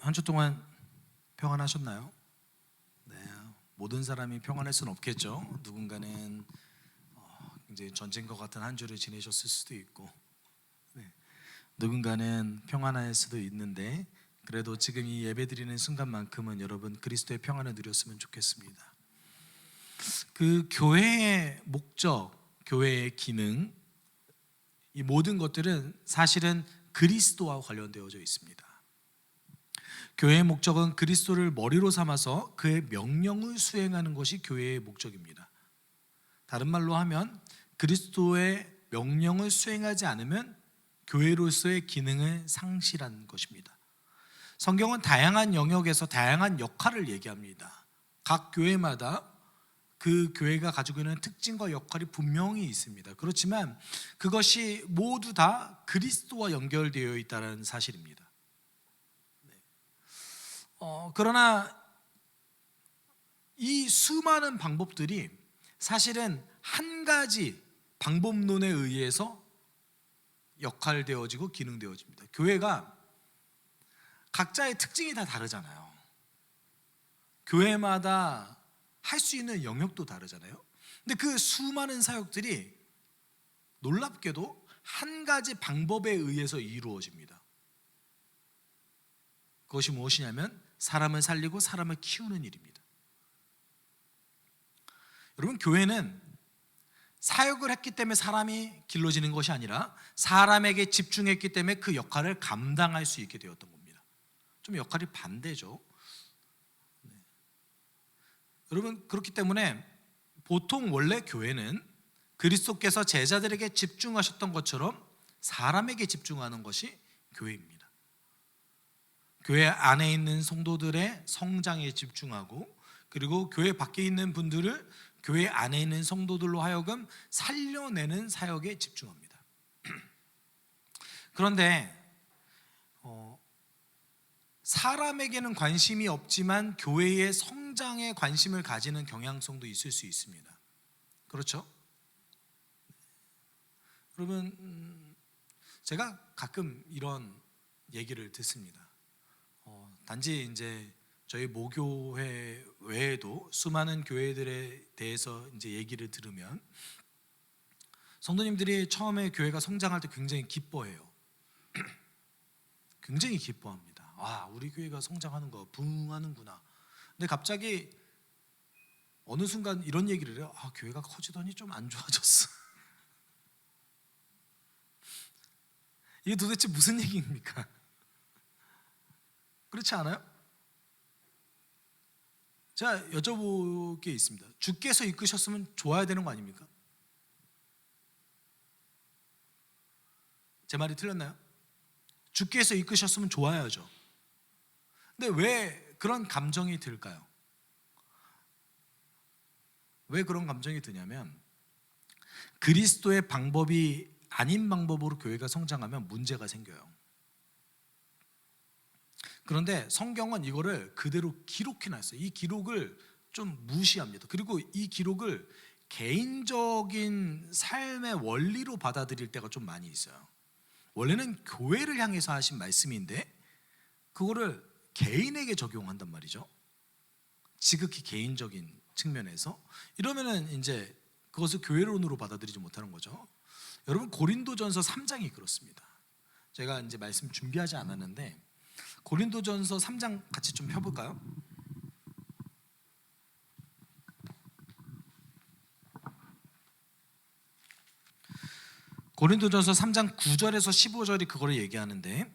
한 주 동안 평안하셨나요? 네, 모든 사람이 평안할 수는 없겠죠. 누군가는 이제 전쟁과 같은 한 주를 지내셨을 수도 있고, 누군가는 평안할 수도 있는데, 그래도 지금 이 예배드리는 순간만큼은 여러분 그리스도의 평안을 누렸으면 좋겠습니다. 그 교회의 목적, 교회의 기능, 이 모든 것들은 사실은 그리스도와 관련되어져 있습니다. 교회의 목적은 그리스도를 머리로 삼아서 그의 명령을 수행하는 것이 교회의 목적입니다. 다른 말로 하면 그리스도의 명령을 수행하지 않으면 교회로서의 기능을 상실한 것입니다. 성경은 다양한 영역에서 다양한 역할을 얘기합니다. 각 교회마다 그 교회가 가지고 있는 특징과 역할이 분명히 있습니다. 그렇지만 그것이 모두 다 그리스도와 연결되어 있다는 사실입니다. 그러나 이 수많은 방법들이 사실은 한 가지 방법론에 의해서 역할되어지고 기능되어집니다. 교회가 각자의 특징이 다 다르잖아요. 교회마다 할 수 있는 영역도 다르잖아요. 근데 그 수많은 사역들이 놀랍게도 한 가지 방법에 의해서 이루어집니다. 그것이 무엇이냐면 사람을 살리고 사람을 키우는 일입니다. 여러분, 교회는 사역을 했기 때문에 사람이 길러지는 것이 아니라 사람에게 집중했기 때문에 그 역할을 감당할 수 있게 되었던 겁니다. 좀 역할이 반대죠. 여러분, 그렇기 때문에 보통 원래 교회는 그리스도께서 제자들에게 집중하셨던 것처럼 사람에게 집중하는 것이 교회입니다. 교회 안에 있는 성도들의 성장에 집중하고, 그리고 교회 밖에 있는 분들을 교회 안에 있는 성도들로 하여금 살려내는 사역에 집중합니다. 그런데 사람에게는 관심이 없지만 교회의 성장에 관심을 가지는 경향성도 있을 수 있습니다. 그렇죠? 여러분, 제가 가끔 이런 얘기를 듣습니다. 단지 이제 저희 모교회 외에도 수많은 교회들에 대해서 이제 얘기를 들으면 성도님들이 처음에 교회가 성장할 때 굉장히 기뻐해요. 굉장히 기뻐합니다. 와, 우리 교회가 성장하는 거 부흥하는구나. 근데 갑자기 어느 순간 이런 얘기를 해요. 교회가 커지더니 좀 안 좋아졌어. 이게 도대체 무슨 얘기입니까? 그렇지 않아요? 제가 여쭤볼 게 있습니다. 주께서 이끄셨으면 좋아야 되는 거 아닙니까? 제 말이 틀렸나요? 주께서 이끄셨으면 좋아야죠. 근데 왜 그런 감정이 들까요? 왜 그런 감정이 드냐면 그리스도의 방법이 아닌 방법으로 교회가 성장하면 문제가 생겨요. 그런데 성경은 이거를 그대로 기록해놨어요. 이 기록을 좀 무시합니다. 그리고 이 기록을 개인적인 삶의 원리로 받아들일 때가 좀 많이 있어요. 원래는 교회를 향해서 하신 말씀인데 그거를 개인에게 적용한단 말이죠. 지극히 개인적인 측면에서. 이러면은 이제 그것을 교회론으로 받아들이지 못하는 거죠. 여러분, 고린도전서 3장이 그렇습니다. 제가 이제 말씀 준비하지 않았는데 고린도전서 3장 같이 좀 펴볼까요? 고린도전서 3장 9절에서 15절이 그거를 얘기하는데,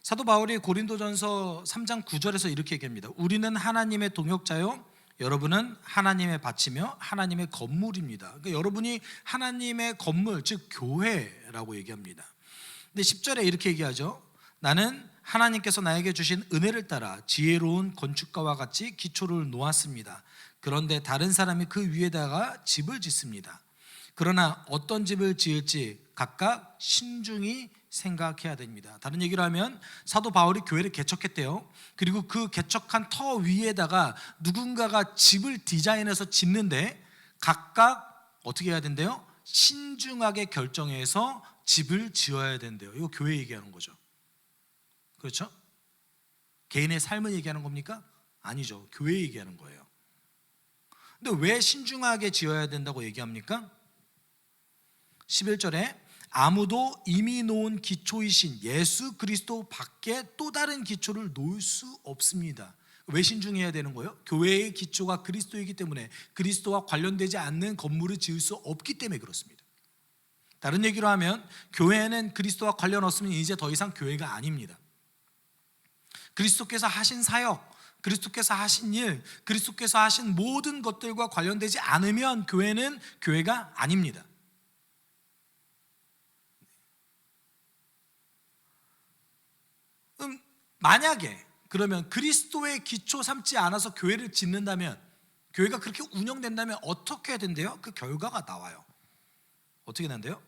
사도 바울이 고린도전서 3장 9절에서 이렇게 얘기합니다. 우리는 하나님의 동역자요 여러분은 하나님의 밭이며 하나님의 건물입니다. 그러니까 여러분이 하나님의 건물, 즉 교회라고 얘기합니다. 근데 10절에 이렇게 얘기하죠. 나는 하나님께서 나에게 주신 은혜를 따라 지혜로운 건축가와 같이 기초를 놓았습니다. 그런데 다른 사람이 그 위에다가 집을 짓습니다. 그러나 어떤 집을 지을지 각각 신중히 생각해야 됩니다. 다른 얘기를 하면 사도 바울이 교회를 개척했대요. 그리고 그 개척한 터 위에다가 누군가가 집을 디자인해서 짓는데 각각 어떻게 해야 된대요? 신중하게 결정해서 집을 지어야 된대요. 이거 교회 얘기하는 거죠. 그렇죠? 개인의 삶을 얘기하는 겁니까? 아니죠. 교회 얘기하는 거예요. 근데 왜 신중하게 지어야 된다고 얘기합니까? 11절에 아무도 이미 놓은 기초이신 예수 그리스도 밖에 또 다른 기초를 놓을 수 없습니다. 왜 신중해야 되는 거예요? 교회의 기초가 그리스도이기 때문에 그리스도와 관련되지 않는 건물을 지을 수 없기 때문에 그렇습니다. 다른 얘기로 하면 교회는 그리스도와 관련 없으면 이제 더 이상 교회가 아닙니다. 그리스도께서 하신 사역, 그리스도께서 하신 일, 그리스도께서 하신 모든 것들과 관련되지 않으면 교회는 교회가 아닙니다. 만약에 그러면 그리스도의 기초 삼지 않아서 교회를 짓는다면, 교회가 그렇게 운영된다면 어떻게 된대요? 그 결과가 나와요. 어떻게 된대요?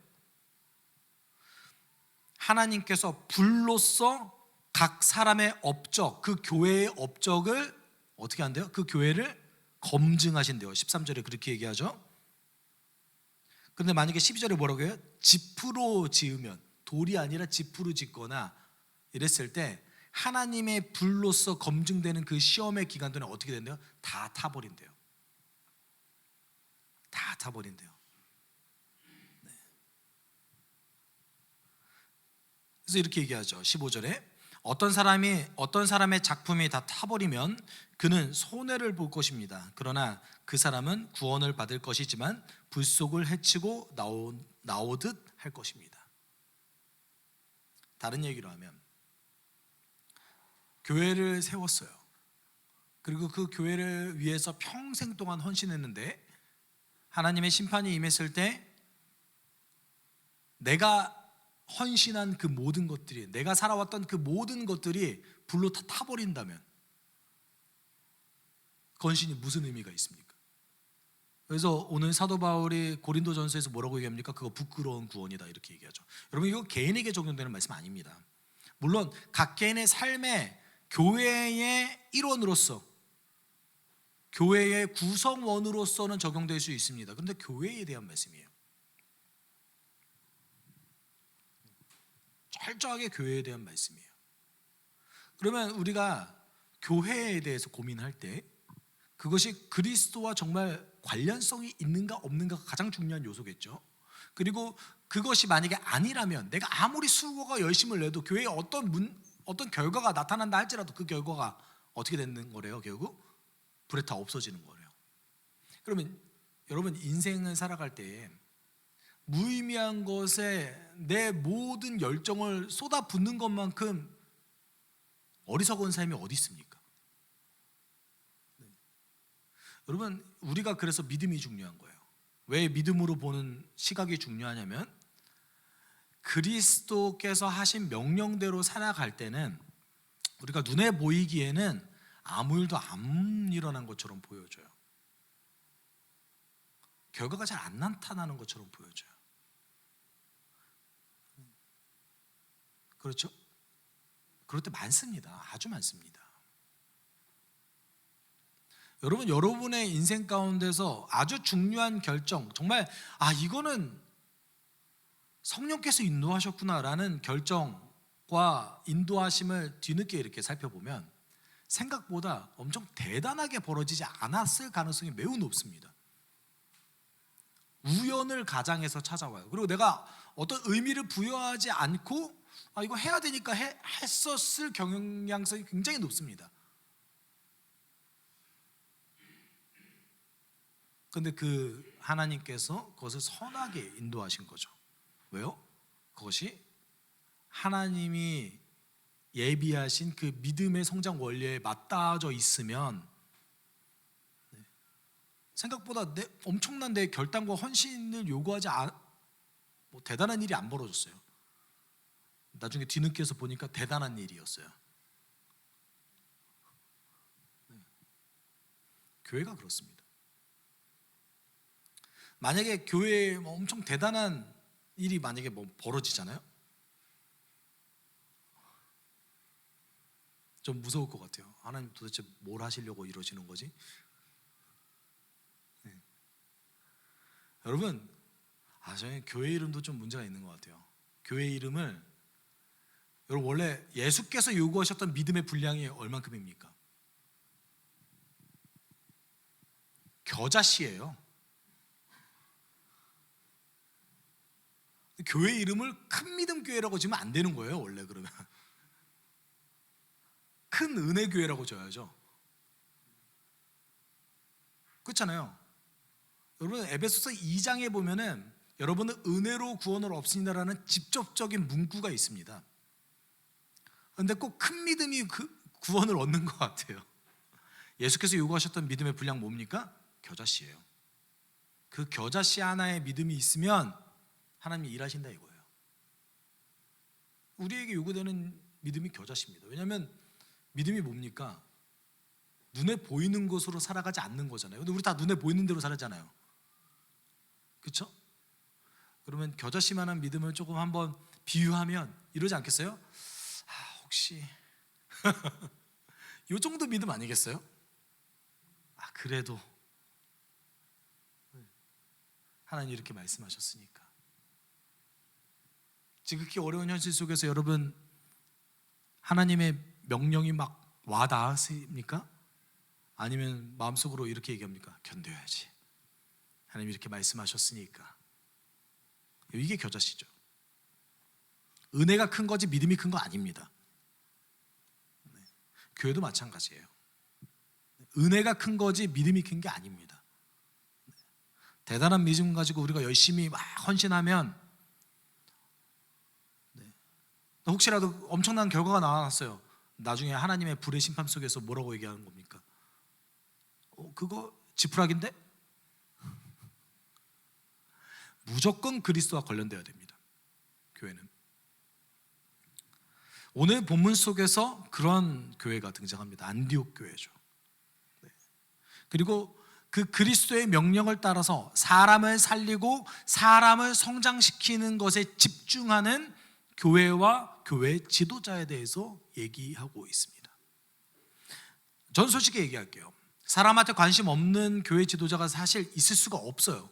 하나님께서 불로써 각 사람의 업적, 그 교회의 업적을 어떻게 한대요? 그 교회를 검증하신대요. 13절에 그렇게 얘기하죠. 그런데 만약에 12절에 뭐라고 해요? 지프로 지으면, 돌이 아니라 지프로 짓거나 이랬을 때 하나님의 불로써 검증되는 그 시험의 기간 동안 어떻게 된대요? 다 타버린대요. 다 타버린대요. 네. 그래서 이렇게 얘기하죠. 15절에 어떤 사람의 작품이 다 타버리면 그는 손해를 볼 것입니다. 그러나 그 사람은 구원을 받을 것이지만 불속을 헤치고 나오듯 할 것입니다. 다른 얘기로 하면 교회를 세웠어요. 그리고 그 교회를 위해서 평생 동안 헌신했는데 하나님의 심판이 임했을 때 내가 헌신한 그 모든 것들이, 내가 살아왔던 그 모든 것들이 불로 다 타버린다면 그 헌신이 무슨 의미가 있습니까? 그래서 오늘 사도 바울이 고린도전서에서 뭐라고 얘기합니까? 그거 부끄러운 구원이다 이렇게 얘기하죠. 여러분, 이거 개인에게 적용되는 말씀 아닙니다. 물론 각 개인의 삶에 교회의 일원으로서, 교회의 구성원으로서는 적용될 수 있습니다. 그런데 교회에 대한 말씀이에요. 철저하게 교회에 대한 말씀이에요. 그러면 우리가 교회에 대해서 고민할 때 그것이 그리스도와 정말 관련성이 있는가 없는가가 가장 중요한 요소겠죠. 그리고 그것이 만약에 아니라면 내가 아무리 수고가 열심을 내도 교회에 어떤 결과가 나타난다 할지라도 그 결과가 어떻게 되는 거래요? 결국 불에 타 없어지는 거래요. 그러면 여러분, 인생을 살아갈 때 무의미한 것에 내 모든 열정을 쏟아붓는 것만큼 어리석은 삶이 어디 있습니까? 네. 여러분, 우리가 그래서 믿음이 중요한 거예요. 왜 믿음으로 보는 시각이 중요하냐면 그리스도께서 하신 명령대로 살아갈 때는 우리가 눈에 보이기에는 아무 일도 안 일어난 것처럼 보여져요. 결과가 잘 안 나타나는 것처럼 보여져요. 그렇죠? 그럴 때 많습니다. 아주 많습니다. 여러분, 여러분의 인생 가운데서 아주 중요한 결정, 정말 이거는 성령께서 인도하셨구나라는 결정과 인도하심을 뒤늦게 이렇게 살펴보면 생각보다 엄청 대단하게 벌어지지 않았을 가능성이 매우 높습니다. 우연을 가장해서 찾아와요. 그리고 내가 어떤 의미를 부여하지 않고 이거 해야 되니까 했었을 경향성이 굉장히 높습니다. 그런데 그 하나님께서 그것을 선하게 인도하신 거죠. 왜요? 그것이 하나님이 예비하신 그 믿음의 성장 원리에 맞닿아져 있으면 생각보다 엄청난 내 결단과 헌신을 요구하지 대단한 일이 안 벌어졌어요. 나중에 뒤늦게서 보니까 대단한 일이었어요. 교회가 그렇습니다. 만약에 교회에 엄청 대단한 일이 만약에 벌어지잖아요. 좀 무서울 것 같아요. 하나님 도대체 뭘 하시려고 이러시는 거지? 네. 여러분, 저는 교회 이름도 좀 문제가 있는 것 같아요. 교회 이름을 여러분 원래 예수께서 요구하셨던 믿음의 분량이 얼만큼입니까? 겨자씨예요. 교회 이름을 큰 믿음 교회라고 지으면 안 되는 거예요. 원래 그러면 큰 은혜 교회라고 줘야죠. 그렇잖아요. 여러분 에베소서 2장에 보면은 여러분은 은혜로 구원을 얻습니다라는 직접적인 문구가 있습니다. 그런데 꼭 큰 믿음이 그 구원을 얻는 것 같아요. 예수께서 요구하셨던 믿음의 분량 뭡니까? 겨자씨예요. 그 겨자씨 하나의 믿음이 있으면 하나님이 일하신다 이거예요. 우리에게 요구되는 믿음이 겨자씨입니다. 왜냐하면 믿음이 뭡니까? 눈에 보이는 것으로 살아가지 않는 거잖아요. 근데 우리 다 눈에 보이는 대로 살았잖아요. 그렇죠? 그러면 겨자씨만한 믿음을 조금 한번 비유하면 이러지 않겠어요? 혹시 이 정도 믿음 아니겠어요? 그래도 하나님 이렇게 말씀하셨으니까. 지극히 어려운 현실 속에서 여러분 하나님의 명령이 막 와닿으십니까? 아니면 마음속으로 이렇게 얘기합니까? 견뎌야지. 하나님 이렇게 말씀하셨으니까. 이게 겨자씨죠. 은혜가 큰 거지 믿음이 큰 거 아닙니다. 교회도 마찬가지예요. 은혜가 큰 거지 믿음이 큰 게 아닙니다. 대단한 믿음 가지고 우리가 열심히 막 헌신하면 혹시라도 엄청난 결과가 나왔어요. 나중에 하나님의 불의 심판 속에서 뭐라고 얘기하는 겁니까? 그거 지푸라기인데? 무조건 그리스도와 관련되어야 됩니다. 교회는. 오늘 본문 속에서 그런 교회가 등장합니다. 안디옥 교회죠. 그리고 그 그리스도의 명령을 따라서 사람을 살리고 사람을 성장시키는 것에 집중하는 교회와 교회 지도자에 대해서 얘기하고 있습니다. 전 솔직히 얘기할게요. 사람한테 관심 없는 교회 지도자가 사실 있을 수가 없어요.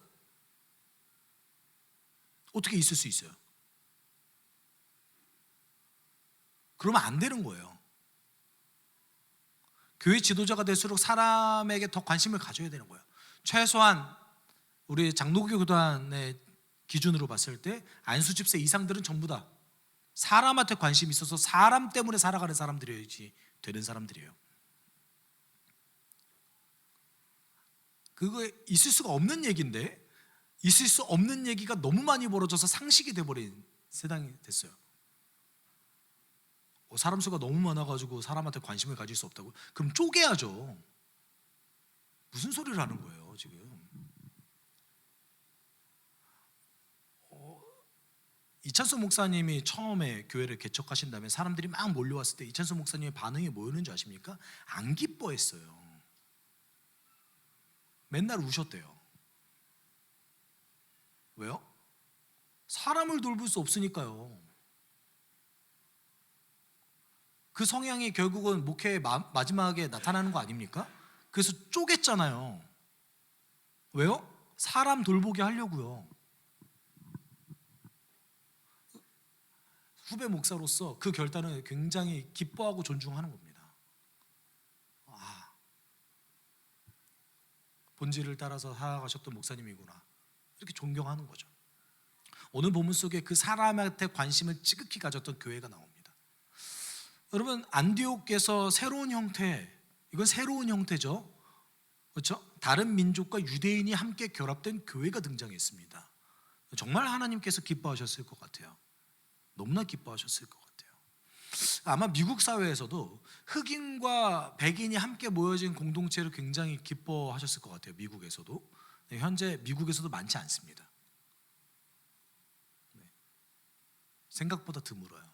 어떻게 있을 수 있어요? 그러면 안 되는 거예요. 교회 지도자가 될수록 사람에게 더 관심을 가져야 되는 거예요. 최소한 우리 장로교 교단의 기준으로 봤을 때 안수 집사 이상들은 전부 다 사람한테 관심이 있어서 사람 때문에 살아가는 사람들이어야지 되는 사람들이에요. 그거 있을 수가 없는 얘기인데 있을 수 없는 얘기가 너무 많이 벌어져서 상식이 돼버린 세상이 됐어요. 사람 수가 너무 많아가지고 사람한테 관심을 가질 수 없다고? 그럼 쪼개야죠. 무슨 소리를 하는 거예요 지금? 이찬수 목사님이 처음에 교회를 개척하신 다음에 사람들이 막 몰려왔을 때 이찬수 목사님의 반응이 뭐였는지 아십니까? 안 기뻐했어요. 맨날 우셨대요. 왜요? 사람을 돌볼 수 없으니까요. 그 성향이 결국은 목회의 마지막에 나타나는 거 아닙니까? 그래서 쪼갰잖아요. 왜요? 사람 돌보게 하려고요. 후배 목사로서 그 결단을 굉장히 기뻐하고 존중하는 겁니다. 본질을 따라서 살아가셨던 목사님이구나, 이렇게 존경하는 거죠. 오늘 본문 속에 그 사람한테 관심을 지극히 가졌던 교회가 나옵니다. 여러분 안디옥에서 새로운 형태, 이건 새로운 형태죠. 그렇죠? 다른 민족과 유대인이 함께 결합된 교회가 등장했습니다. 정말 하나님께서 기뻐하셨을 것 같아요. 너무나 기뻐하셨을 것 같아요. 아마 미국 사회에서도 흑인과 백인이 함께 모여진 공동체를 굉장히 기뻐하셨을 것 같아요. 미국에서도. 현재 미국에서도 많지 않습니다. 생각보다 드물어요.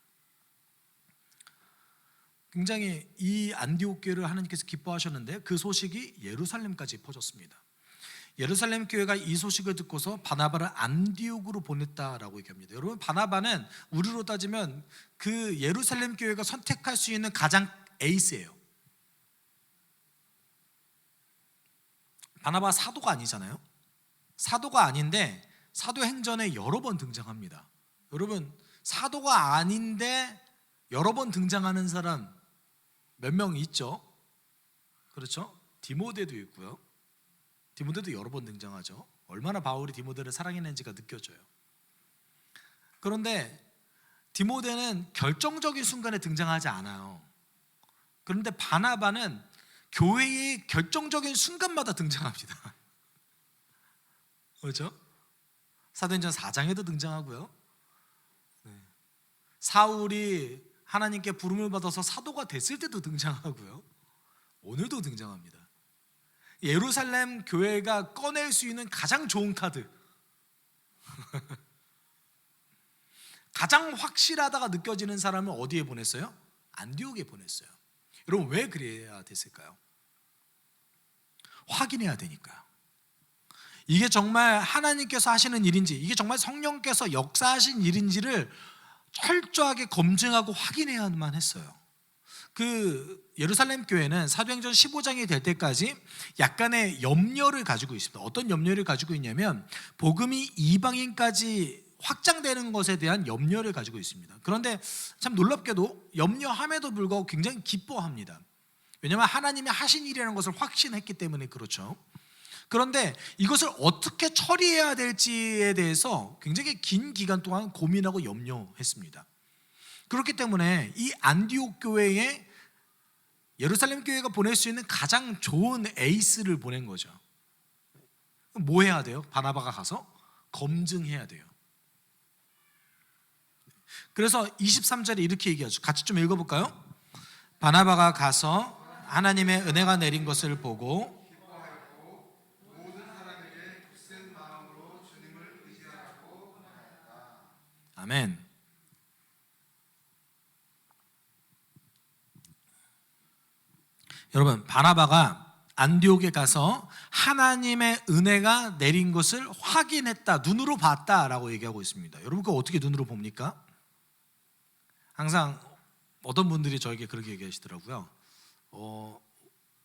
굉장히 이 안디옥 교회를 하나님께서 기뻐하셨는데 그 소식이 예루살렘까지 퍼졌습니다. 예루살렘 교회가 이 소식을 듣고서 바나바를 안디옥으로 보냈다라고 얘기합니다. 여러분 바나바는 우리로 따지면 그 예루살렘 교회가 선택할 수 있는 가장 에이스예요. 바나바가 사도가 아니잖아요. 사도가 아닌데 사도행전에 여러 번 등장합니다. 여러분 사도가 아닌데 여러 번 등장하는 사람 몇 명 있죠? 그렇죠? 디모데도 있고요. 디모데도 여러 번 등장하죠. 얼마나 바울이 디모데를 사랑했는지가 느껴져요. 그런데 디모데는 결정적인 순간에 등장하지 않아요. 그런데 바나바는 교회의 결정적인 순간마다 등장합니다. 그렇죠? 사도행전 4장에도 등장하고요. 사울이 하나님께 부름을 받아서 사도가 됐을 때도 등장하고요. 오늘도 등장합니다. 예루살렘 교회가 꺼낼 수 있는 가장 좋은 카드, 가장 확실하다가 느껴지는 사람을 어디에 보냈어요? 안디옥에 보냈어요. 여러분, 왜 그래야 됐을까요? 확인해야 되니까요. 이게 정말 하나님께서 하시는 일인지, 이게 정말 성령께서 역사하신 일인지를 철저하게 검증하고 확인해야만 했어요. 그 예루살렘 교회는 사도행전 15장이 될 때까지 약간의 염려를 가지고 있습니다. 어떤 염려를 가지고 있냐면 복음이 이방인까지 확장되는 것에 대한 염려를 가지고 있습니다. 그런데 참 놀랍게도 염려함에도 불구하고 굉장히 기뻐합니다. 왜냐하면 하나님이 하신 일이라는 것을 확신했기 때문에 그렇죠. 그런데 이것을 어떻게 처리해야 될지에 대해서 굉장히 긴 기간 동안 고민하고 염려했습니다. 그렇기 때문에 이 안디옥 교회에 예루살렘 교회가 보낼 수 있는 가장 좋은 에이스를 보낸 거죠. 뭐 해야 돼요? 바나바가 가서 검증해야 돼요. 그래서 23절에 이렇게 얘기하죠. 같이 좀 읽어볼까요? 바나바가 가서 하나님의 은혜가 내린 것을 보고 아멘. 여러분, 바나바가 안디옥에 가서 하나님의 은혜가 내린 것을 확인했다, 눈으로 봤다라고 얘기하고 있습니다. 여러분, 그거 어떻게 눈으로 봅니까? 항상 어떤 분들이 저에게 그렇게 얘기하시더라고요.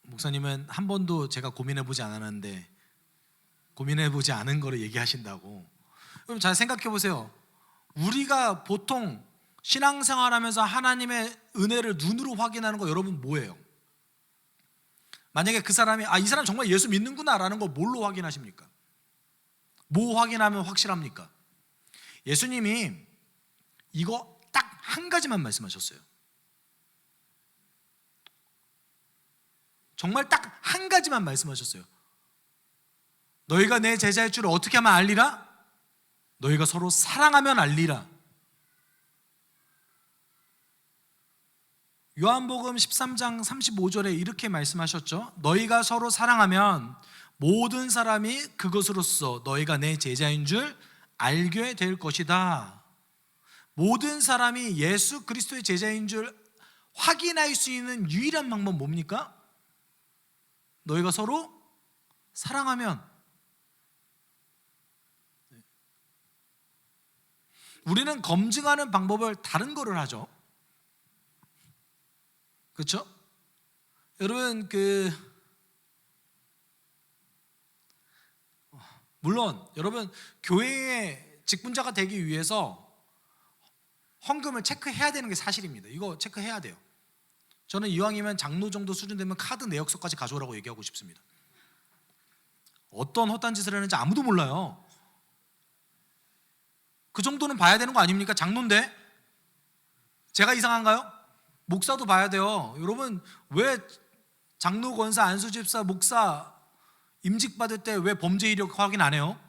목사님은 한 번도 제가 고민해보지 않았는데 고민해보지 않은 거를 얘기하신다고. 그럼 잘 생각해 보세요. 우리가 보통 신앙생활하면서 하나님의 은혜를 눈으로 확인하는 거 여러분 뭐예요? 만약에 그 사람이 이 사람 정말 예수 믿는구나 라는 거 뭘로 확인하십니까? 뭐 확인하면 확실합니까? 예수님이 이거 딱 한 가지만 말씀하셨어요. 정말 딱 한 가지만 말씀하셨어요. 너희가 내 제자일 줄을 어떻게 하면 알리라? 너희가 서로 사랑하면 알리라. 요한복음 13장 35절에 이렇게 말씀하셨죠. 너희가 서로 사랑하면 모든 사람이 그것으로써 너희가 내 제자인 줄 알게 될 것이다. 모든 사람이 예수 그리스도의 제자인 줄 확인할 수 있는 유일한 방법 뭡니까? 너희가 서로 사랑하면. 우리는 검증하는 방법을 다른 거를 하죠. 그렇죠? 여러분, 물론 여러분 교회의 직분자가 되기 위해서 헌금을 체크해야 되는 게 사실입니다. 이거 체크해야 돼요. 저는 이왕이면 장로 정도 수준 되면 카드 내역서까지 가져오라고 얘기하고 싶습니다. 어떤 헛된 짓을 했는지 아무도 몰라요. 그 정도는 봐야 되는 거 아닙니까? 장로인데 제가 이상한가요? 목사도 봐야 돼요. 여러분, 왜 장로, 권사, 안수집사, 목사 임직 받을 때 왜 범죄 이력 확인 안 해요?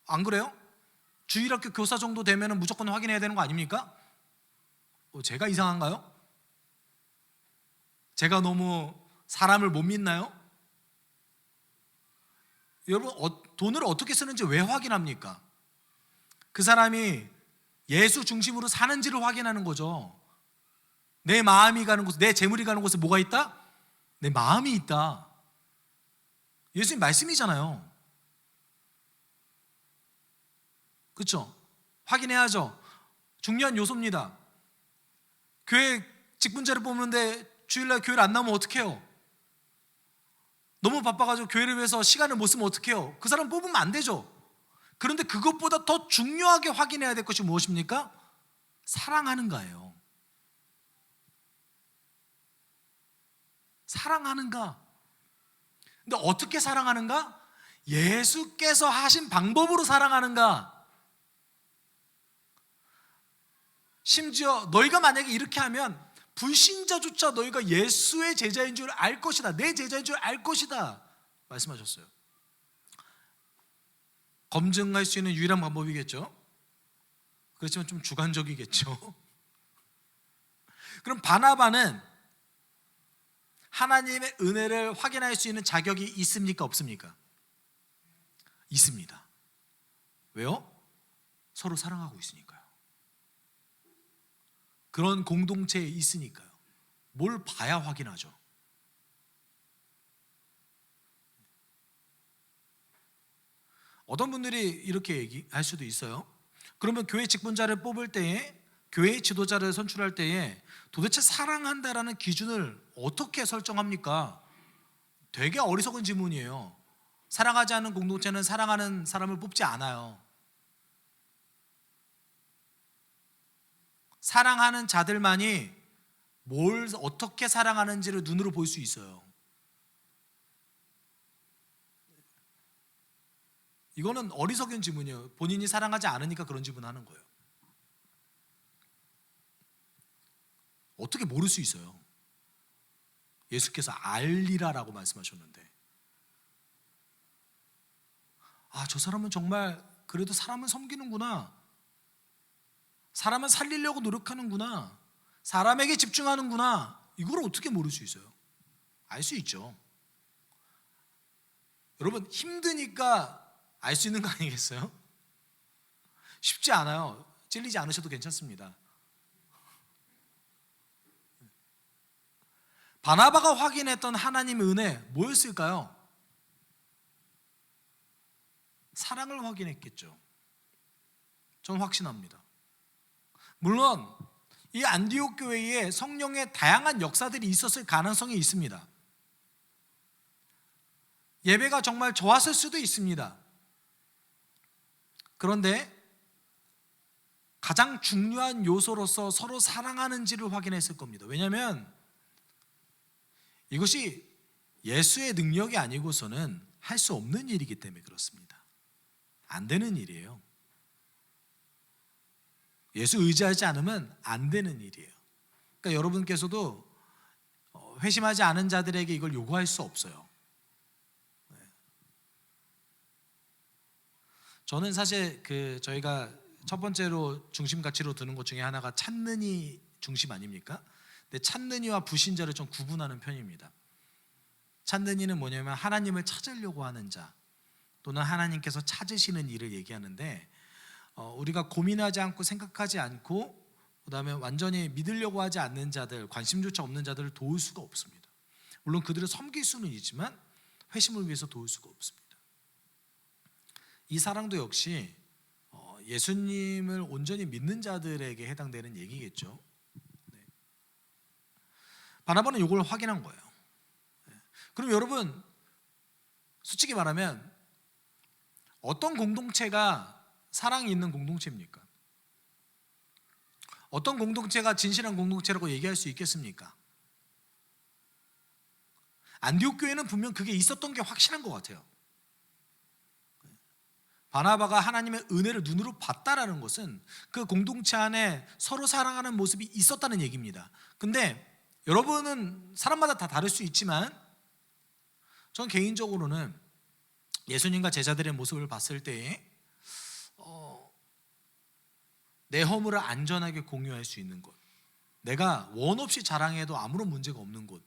안 그래요? 주일학교 교사 정도 되면 무조건 확인해야 되는 거 아닙니까? 제가 이상한가요? 제가 너무 사람을 못 믿나요? 여러분, 돈을 어떻게 쓰는지 왜 확인합니까? 그 사람이 예수 중심으로 사는지를 확인하는 거죠. 내 마음이 가는 곳, 내 재물이 가는 곳에 뭐가 있다? 내 마음이 있다. 예수님 말씀이잖아요. 그렇죠? 확인해야죠. 중요한 요소입니다. 교회 직분자를 뽑는데 주일날 교회를 안 나오면 어떡해요? 너무 바빠가지고 교회를 위해서 시간을 못 쓰면 어떡해요? 그 사람 뽑으면 안 되죠. 그런데 그것보다 더 중요하게 확인해야 될 것이 무엇입니까? 사랑하는가예요. 사랑하는가? 근데 어떻게 사랑하는가? 예수께서 하신 방법으로 사랑하는가? 심지어 너희가 만약에 이렇게 하면 불신자조차 너희가 예수의 제자인 줄 알 것이다. 내 제자인 줄 알 것이다 말씀하셨어요. 검증할 수 있는 유일한 방법이겠죠. 그렇지만 좀 주관적이겠죠. 그럼 바나바는 하나님의 은혜를 확인할 수 있는 자격이 있습니까? 없습니까? 있습니다. 왜요? 서로 사랑하고 있으니까요. 그런 공동체에 있으니까요. 뭘 봐야 확인하죠. 어떤 분들이 이렇게 얘기할 수도 있어요. 그러면 교회 직분자를 뽑을 때에, 교회 지도자를 선출할 때에 도대체 사랑한다라는 기준을 어떻게 설정합니까? 되게 어리석은 질문이에요. 사랑하지 않는 공동체는 사랑하는 사람을 뽑지 않아요. 사랑하는 자들만이 뭘 어떻게 사랑하는지를 눈으로 볼 수 있어요. 이거는 어리석은 질문이에요. 본인이 사랑하지 않으니까 그런 질문을 하는 거예요. 어떻게 모를 수 있어요? 예수께서 알리라라고 말씀하셨는데, 저 사람은 정말 그래도 사람을 섬기는구나, 사람을 살리려고 노력하는구나, 사람에게 집중하는구나, 이걸 어떻게 모를 수 있어요? 알 수 있죠. 여러분, 힘드니까 알 수 있는 거 아니겠어요? 쉽지 않아요. 찔리지 않으셔도 괜찮습니다. 바나바가 확인했던 하나님의 은혜 뭐였을까요? 사랑을 확인했겠죠. 저는 확신합니다. 물론 이 안디옥 교회에 성령의 다양한 역사들이 있었을 가능성이 있습니다. 예배가 정말 좋았을 수도 있습니다. 그런데 가장 중요한 요소로서 서로 사랑하는지를 확인했을 겁니다. 왜냐하면 이것이 예수의 능력이 아니고서는 할 수 없는 일이기 때문에 그렇습니다. 안 되는 일이에요. 예수 의지하지 않으면 안 되는 일이에요. 그러니까 여러분께서도 회심하지 않은 자들에게 이걸 요구할 수 없어요. 저는 사실 저희가 첫 번째로 중심 가치로 두는 것 중에 하나가 찾는 이 중심 아닙니까? 근데 찾는 이와 불신자를 좀 구분하는 편입니다. 찾는 이는 뭐냐면 하나님을 찾으려고 하는 자, 또는 하나님께서 찾으시는 일을 얘기하는데, 우리가 고민하지 않고 생각하지 않고 그다음에 완전히 믿으려고 하지 않는 자들, 관심조차 없는 자들을 도울 수가 없습니다. 물론 그들을 섬길 수는 있지만 회심을 위해서 도울 수가 없습니다. 이 사랑도 역시 예수님을 온전히 믿는 자들에게 해당되는 얘기겠죠. 네. 바나바는 이걸 확인한 거예요. 그럼 여러분, 솔직히 말하면 어떤 공동체가 사랑이 있는 공동체입니까? 어떤 공동체가 진실한 공동체라고 얘기할 수 있겠습니까? 안디옥 교회는 분명 그게 있었던 게 확실한 것 같아요. 바나바가 하나님의 은혜를 눈으로 봤다라는 것은 그 공동체 안에 서로 사랑하는 모습이 있었다는 얘기입니다. 근데 여러분은 사람마다 다 다를 수 있지만 전 개인적으로는 예수님과 제자들의 모습을 봤을 때에 내 허물을 안전하게 공유할 수 있는 곳, 내가 원 없이 자랑해도 아무런 문제가 없는 곳,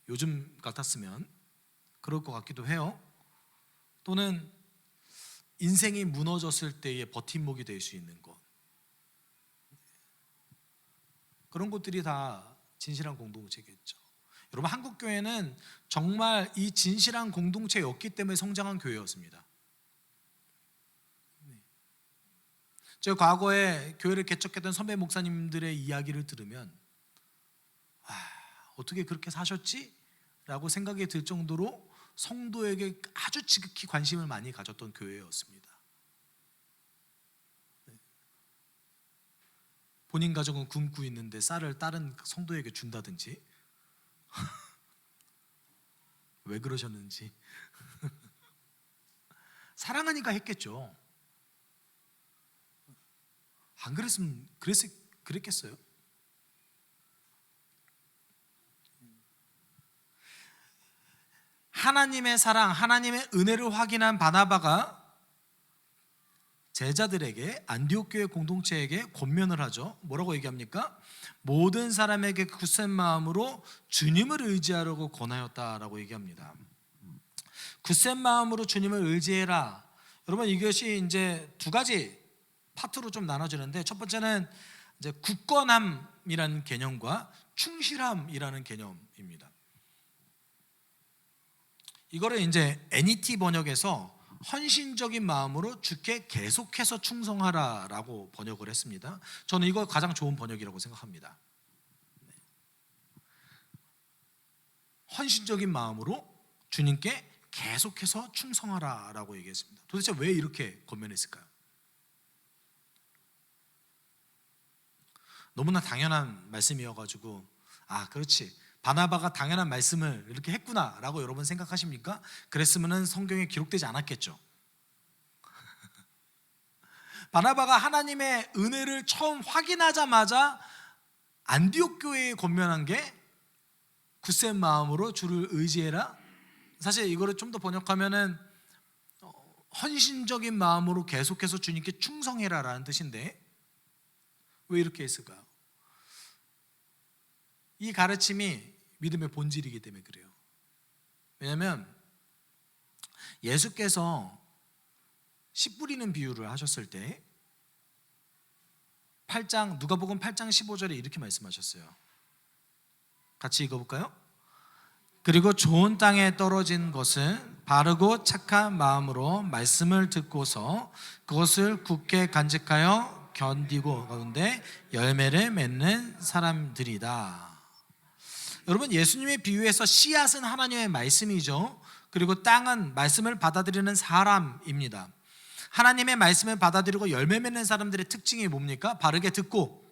요즘 같았으면 그럴 것 같기도 해요. 또는 인생이 무너졌을 때의 버팀목이 될 수 있는 것, 그런 것들이 다 진실한 공동체겠죠. 여러분, 한국교회는 정말 이 진실한 공동체였기 때문에 성장한 교회였습니다. 제가 과거에 교회를 개척했던 선배 목사님들의 이야기를 들으면 어떻게 그렇게 사셨지? 라고 생각이 들 정도로 성도에게 아주 지극히 관심을 많이 가졌던 교회였습니다. 본인 가정은 굶고 있는데 쌀을 다른 성도에게 준다든지 왜 그러셨는지 사랑하니까 했겠죠. 안 그랬으면 그랬겠어요? 하나님의 사랑, 하나님의 은혜를 확인한 바나바가 제자들에게, 안디옥 교회 공동체에게 권면을 하죠. 뭐라고 얘기합니까? 모든 사람에게 굳센 마음으로 주님을 의지하려고 권하였다라고 얘기합니다. 굳센 마음으로 주님을 의지해라. 여러분, 이것이 이제 두 가지 파트로 좀 나눠지는데, 첫 번째는 이제 굳건함이라는 개념과 충실함이라는 개념입니다. 이거를 이제 NET 번역에서 헌신적인 마음으로 주께 계속해서 충성하라라고 번역을 했습니다. 저는 이거 가장 좋은 번역이라고 생각합니다. 헌신적인 마음으로 주님께 계속해서 충성하라라고 얘기했습니다. 도대체 왜 이렇게 권면했을까요? 너무나 당연한 말씀이어가지고 그렇지, 바나바가 당연한 말씀을 이렇게 했구나라고 여러분 생각하십니까? 그랬으면 성경에 기록되지 않았겠죠. 바나바가 하나님의 은혜를 처음 확인하자마자 안디옥 교회에 권면한 게 굳센 마음으로 주를 의지해라. 사실 이거를 좀 더 번역하면은 헌신적인 마음으로 계속해서 주님께 충성해라라는 뜻인데, 왜 이렇게 했을까요? 이 가르침이 믿음의 본질이기 때문에 그래요. 왜냐하면 예수께서 씨 뿌리는 비유를 하셨을 때 누가복음 8장 15절에 이렇게 말씀하셨어요. 같이 읽어볼까요? 그리고 좋은 땅에 떨어진 것은 바르고 착한 마음으로 말씀을 듣고서 그것을 굳게 간직하여 견디고 가운데 열매를 맺는 사람들이다. 여러분, 예수님의 비유에서 씨앗은 하나님의 말씀이죠. 그리고 땅은 말씀을 받아들이는 사람입니다. 하나님의 말씀을 받아들이고 열매 맺는 사람들의 특징이 뭡니까? 바르게 듣고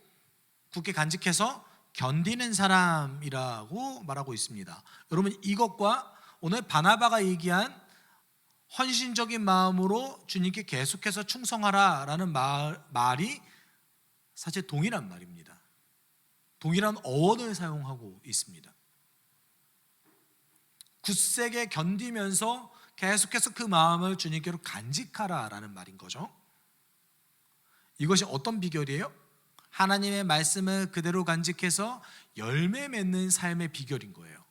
굳게 간직해서 견디는 사람이라고 말하고 있습니다. 여러분, 이것과 오늘 바나바가 얘기한 헌신적인 마음으로 주님께 계속해서 충성하라라는 말이 사실 동일한 말입니다. 동일한 어원을 사용하고 있습니다. 굳세게 견디면서 계속해서 그 마음을 주님께로 간직하라라는 말인 거죠. 이것이 어떤 비결이에요? 하나님의 말씀을 그대로 간직해서 열매 맺는 삶의 비결인 거예요.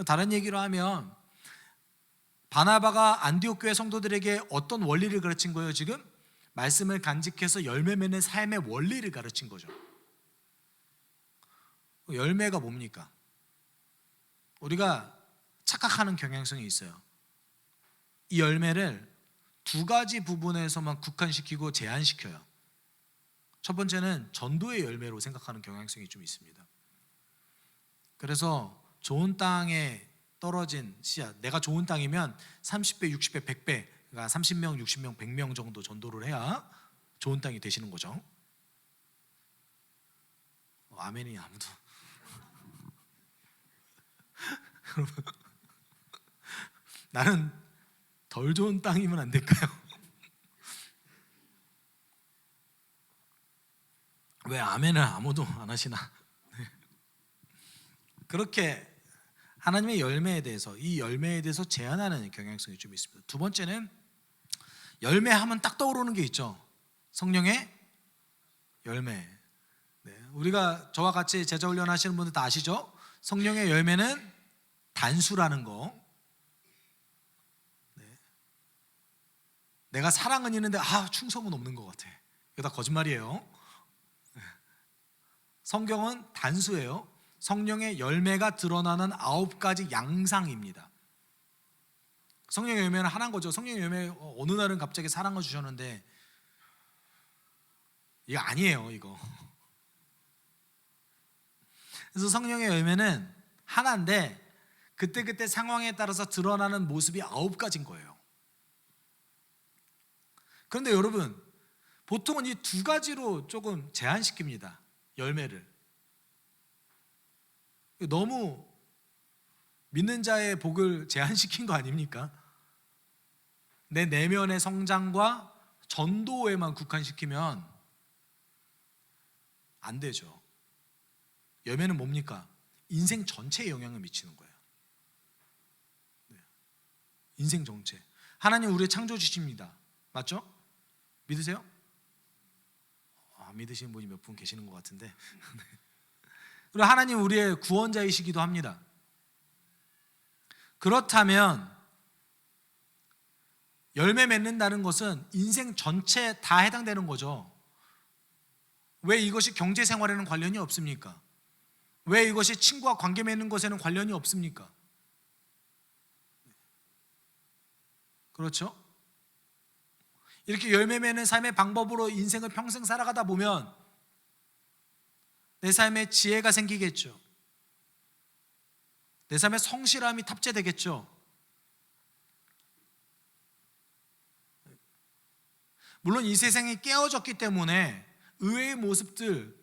다른 얘기로 하면 바나바가 안디옥 교회 성도들에게 어떤 원리를 가르친 거예요? 지금 말씀을 간직해서 열매 맺는 삶의 원리를 가르친 거죠. 열매가 뭡니까? 우리가 착각하는 경향성이 있어요. 이 열매를 두 가지 부분에서만 국한시키고 제한시켜요. 첫 번째는 전도의 열매로 생각하는 경향성이 좀 있습니다. 그래서 좋은 땅에 떨어진 씨앗, 내가 좋은 땅이면 30배, 60배, 100배, 그러니까 30명, 60명, 100명 정도 전도를 해야 좋은 땅이 되시는 거죠. 아멘이 아무도. 나는 덜 좋은 땅이면 안 될까요? 왜 아멘을 아무도 안 하시나? 그렇게 하나님의 열매에 대해서, 이 열매에 대해서 제한하는 경향성이 좀 있습니다. 두 번째는 열매하면 딱 떠오르는 게 있죠. 성령의 열매. 우리가 저와 같이 제자 훈련 하시는 분들 다 아시죠? 성령의 열매는 단수라는 거. 내가 사랑은 있는데 충성은 없는 것 같아. 이거 다 거짓말이에요. 성경은 단수예요. 성령의 열매가 드러나는 9가지 양상입니다. 성령의 열매는 하나인 거죠. 성령의 열매, 어느 날은 갑자기 사랑을 주셨는데 이거 아니에요, 이거. 그래서 성령의 열매는 하나인데 그때그때 상황에 따라서 드러나는 모습이 9가지인 거예요. 그런데 여러분, 보통은 이 두 가지로 조금 제한시킵니다. 열매를. 너무 믿는 자의 복을 제한시킨 거 아닙니까? 내 내면의 성장과 전도에만 국한시키면 안 되죠. 열매는 뭡니까? 인생 전체에 영향을 미치는 거예요. 인생 전체. 하나님 우리의 창조주십니다. 맞죠? 믿으세요? 믿으시는 분이 몇 분 계시는 것 같은데. 그리고 하나님 우리의 구원자이시기도 합니다. 그렇다면 열매 맺는다는 것은 인생 전체에 다 해당되는 거죠. 왜 이것이 경제생활에는 관련이 없습니까? 왜 이것이 친구와 관계 맺는 것에는 관련이 없습니까? 그렇죠? 이렇게 열매 맺는 삶의 방법으로 인생을 평생 살아가다 보면 내 삶에 지혜가 생기겠죠. 내 삶에 성실함이 탑재되겠죠. 물론 이 세상이 깨어졌기 때문에 의외의 모습들,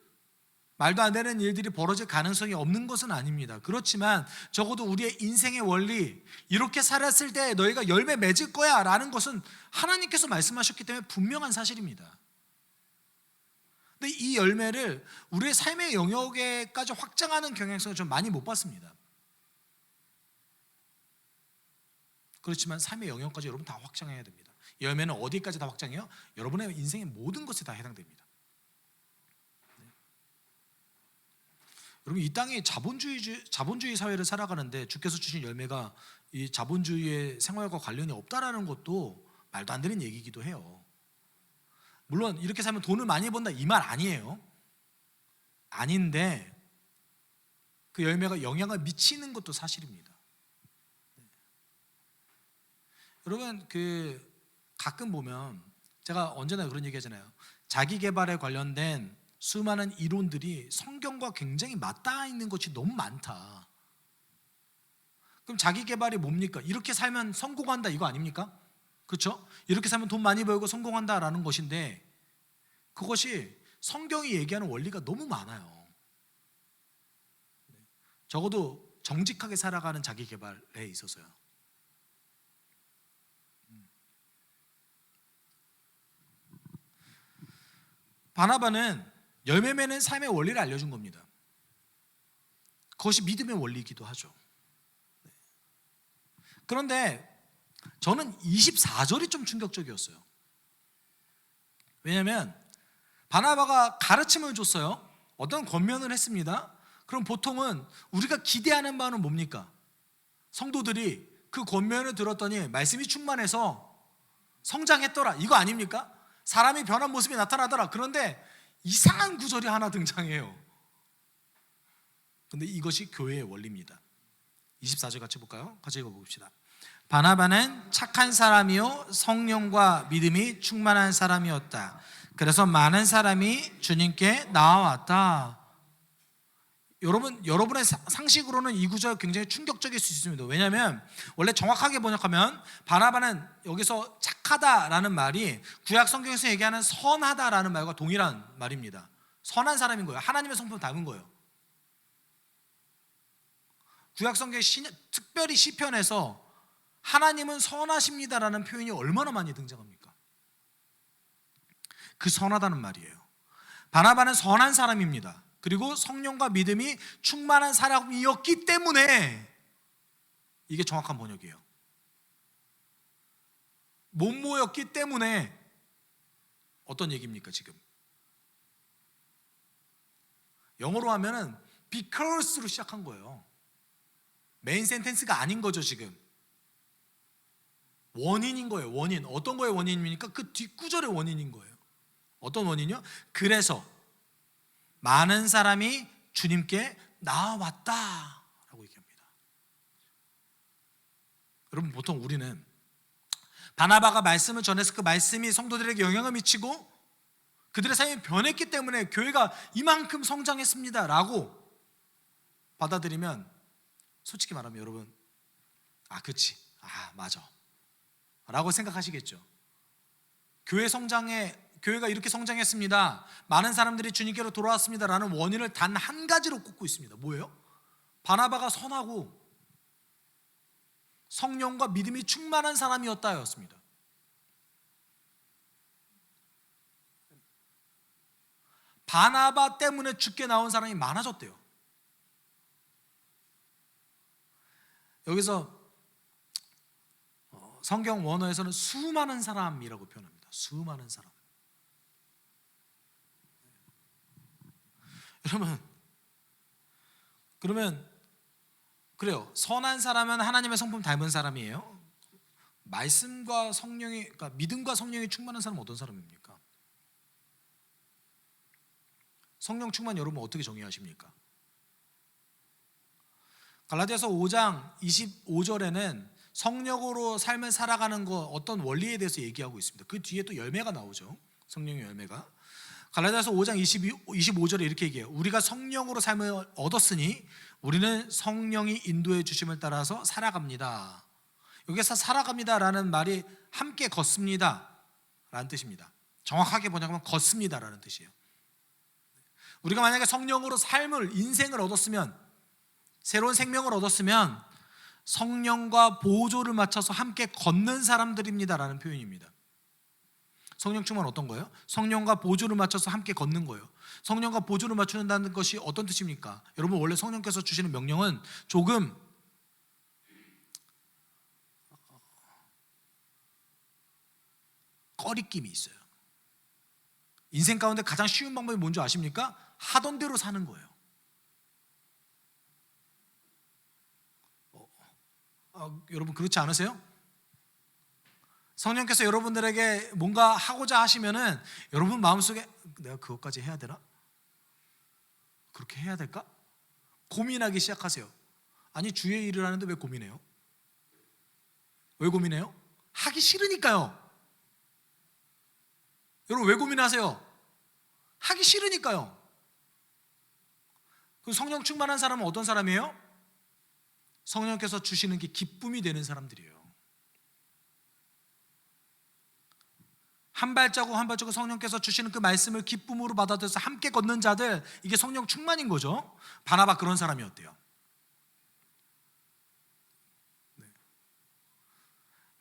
말도 안 되는 일들이 벌어질 가능성이 없는 것은 아닙니다. 그렇지만 적어도 우리의 인생의 원리, 이렇게 살았을 때 너희가 열매 맺을 거야 라는 것은 하나님께서 말씀하셨기 때문에 분명한 사실입니다. 근데 이 열매를 우리의 삶의 영역에까지 확장하는 경향성을 좀 많이 못 봤습니다. 그렇지만 삶의 영역까지 여러분 다 확장해야 됩니다. 열매는 어디까지 다 확장해요? 여러분의 인생의 모든 것에 다 해당됩니다. 여러분 이 땅이 자본주의 사회를 살아가는데 주께서 주신 열매가 이 자본주의의 생활과 관련이 없다라는 것도 말도 안 되는 얘기이기도 해요. 물론 이렇게 살면 돈을 많이 번다 이 말 아니에요. 아닌데 그 열매가 영향을 미치는 것도 사실입니다. 여러분 가끔 보면 제가 언제나 그런 얘기 하잖아요. 자기 개발에 관련된 수많은 이론들이 성경과 굉장히 맞닿아 있는 것이 너무 많다. 그럼 자기 개발이 뭡니까? 이렇게 살면 성공한다 이거 아닙니까? 그렇죠? 이렇게 살면 돈 많이 벌고 성공한다라는 것인데 그것이 성경이 얘기하는 원리가 너무 많아요. 적어도 정직하게 살아가는 자기 개발에 있어서요. 바나바는 열매 맺는 삶의 원리를 알려준 겁니다. 그것이 믿음의 원리이기도 하죠. 그런데 저는 24절이 좀 충격적이었어요. 왜냐하면 바나바가 가르침을 줬어요. 어떤 권면을 했습니다. 그럼 보통은 우리가 기대하는 바는 뭡니까? 성도들이 그 권면을 들었더니 말씀이 충만해서 성장했더라 이거 아닙니까? 사람이 변한 모습이 나타나더라. 그런데 이상한 구절이 하나 등장해요. 근데 이것이 교회의 원리입니다. 24절 같이 볼까요? 같이 읽어봅시다. 바나바는 착한 사람이요 성령과 믿음이 충만한 사람이었다. 그래서 많은 사람이 주님께 나아왔다. 여러분의 상식으로는 이 구절 굉장히 충격적일 수 있습니다. 왜냐하면 원래 정확하게 번역하면 바나바는 여기서 착하다라는 말이 구약 성경에서 얘기하는 선하다라는 말과 동일한 말입니다. 선한 사람인 거예요. 하나님의 성품을 닮은 거예요. 구약 성경 특별히 시편에서 하나님은 선하십니다라는 표현이 얼마나 많이 등장합니까? 그 선하다는 말이에요. 바나바는 선한 사람입니다. 그리고 성령과 믿음이 충만한 사람이었기 때문에 이게 정확한 번역이에요. 못 모였기 때문에 어떤 얘기입니까 지금? 영어로 하면은 because로 시작한 거예요. 메인 센텐스가 아닌 거죠 지금. 원인인 거예요. 원인. 어떤 거의 원인입니까? 그 뒷구절의 원인인 거예요. 어떤 원인이요? 그래서 많은 사람이 주님께 나아왔다라고 얘기합니다. 여러분 보통 우리는 바나바가 말씀을 전해서 그 말씀이 성도들에게 영향을 미치고 그들의 삶이 변했기 때문에 교회가 이만큼 성장했습니다라고 받아들이면 솔직히 말하면 여러분 그치 맞아 라고 생각하시겠죠. 교회 교회가 이렇게 성장했습니다, 많은 사람들이 주님께로 돌아왔습니다라는 원인을 단 한 가지로 꼽고 있습니다. 뭐예요? 바나바가 선하고 성령과 믿음이 충만한 사람이었다였습니다. 바나바 때문에 죽게 나온 사람이 많아졌대요. 여기서 성경 원어에서는 수많은 사람이라고 표현합니다. 수많은 사람. 여러분, 그러면 그래요. 선한 사람은 하나님의 성품 닮은 사람이에요. 말씀과 성령이, 그러니까 믿음과 성령이 충만한 사람은 어떤 사람입니까? 성령 충만 여러분 어떻게 정의하십니까? 갈라디아서 5장 25절에는 성령으로 삶을 살아가는 것, 어떤 원리에 대해서 얘기하고 있습니다. 그 뒤에 또 열매가 나오죠. 성령의 열매가. 갈라디아서 5장 25절에 이렇게 얘기해요. 우리가 성령으로 삶을 얻었으니 우리는 성령이 인도해 주심을 따라서 살아갑니다. 여기서 살아갑니다라는 말이 함께 걷습니다 라는 뜻입니다. 정확하게 뭐냐면 걷습니다 라는 뜻이에요. 우리가 만약에 성령으로 삶을, 인생을 얻었으면, 새로운 생명을 얻었으면 성령과 보조를 맞춰서 함께 걷는 사람들입니다 라는 표현입니다. 성령 충만 어떤 거예요? 성령과 보조를 맞춰서 함께 걷는 거예요. 성령과 보조를 맞추는다는 것이 어떤 뜻입니까? 여러분, 원래 성령께서 주시는 명령은 조금 꺼리낌이 있어요. 인생 가운데 가장 쉬운 방법이 뭔지 아십니까? 하던 대로 사는 거예요. 여러분 그렇지 않으세요? 성령께서 여러분들에게 뭔가 하고자 하시면은 여러분 마음속에 내가 그것까지 해야 되나? 그렇게 해야 될까? 고민하기 시작하세요. 아니, 주의 일을 하는데 왜 고민해요? 왜 고민해요? 하기 싫으니까요. 여러분 왜 고민하세요? 하기 싫으니까요. 그 성령 충만한 사람은 어떤 사람이에요? 성령께서 주시는 게 기쁨이 되는 사람들이에요. 한 발자국 한 발자국 성령께서 주시는 그 말씀을 기쁨으로 받아들여서 함께 걷는 자들, 이게 성령 충만인 거죠. 바나바 그런 사람이었대요. 네.